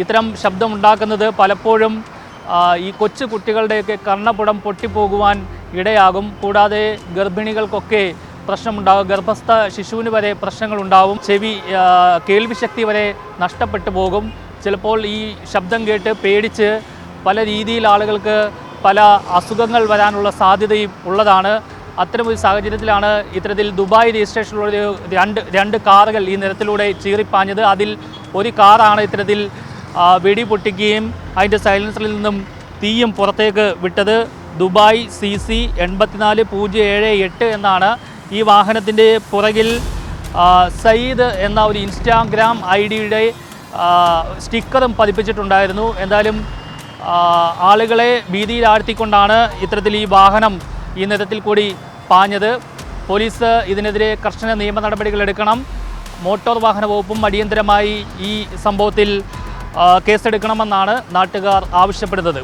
ഇത്തരം ശബ്ദമുണ്ടാക്കുന്നത് പലപ്പോഴും ഈ കൊച്ചു കുട്ടികളുടെയൊക്കെ കർണപുടം പൊട്ടിപ്പോകുവാൻ ഇടയാകും. കൂടാതെ ഗർഭിണികൾക്കൊക്കെ പ്രശ്നമുണ്ടാകും, ഗർഭസ്ഥ ശിശുവിന് വരെ പ്രശ്നങ്ങളുണ്ടാവും, കേൾവിശക്തി വരെ നഷ്ടപ്പെട്ടു പോകും. ചിലപ്പോൾ ഈ ശബ്ദം കേട്ട് പേടിച്ച് പല രീതിയിൽ ആളുകൾക്ക് പല അസുഖങ്ങൾ വരാനുള്ള സാധ്യതയും ഉള്ളതാണ്. അത്തരമൊരു സാഹചര്യത്തിലാണ് ഇത്തരത്തിൽ ദുബായ് രജിസ്ട്രേഷനുള്ള രണ്ട് കാറുകൾ ഈ നിരത്തിലൂടെ ചീറിപ്പാഞ്ഞത്. അതിൽ ഒരു കാറാണ് ഇത്തരത്തിൽ വെടി പൊട്ടിക്കുകയും അതിൻ്റെ സൈലൻസറിൽ നിന്നും തീയും പുറത്തേക്ക് വിട്ടത്. ദുബായ് CC 84078 എന്നാണ് ഈ വാഹനത്തിൻ്റെ പുറകിൽ സയ്യിദ് എന്ന ഒരു ഇൻസ്റ്റാഗ്രാം ID-യുടെ സ്റ്റിക്കറും പതിപ്പിച്ചിട്ടുണ്ടായിരുന്നു. എന്തായാലും ആളുകളെ ഭീതിയിലാഴ്ത്തിക്കൊണ്ടാണ് ഇത്തരത്തിൽ ഈ വാഹനം ഈ നിരത്തിൽ കൂടി പാഞ്ഞത്. പോലീസ് ഇതിനെതിരെ കർശന നിയമ നടപടികൾ എടുക്കണം. മോട്ടോർ വാഹന വകുപ്പും അടിയന്തരമായി ഈ സംഭവത്തിൽ കേസെടുക്കണമെന്നാണ് നാട്ടുകാർ ആവശ്യപ്പെടുന്നത്.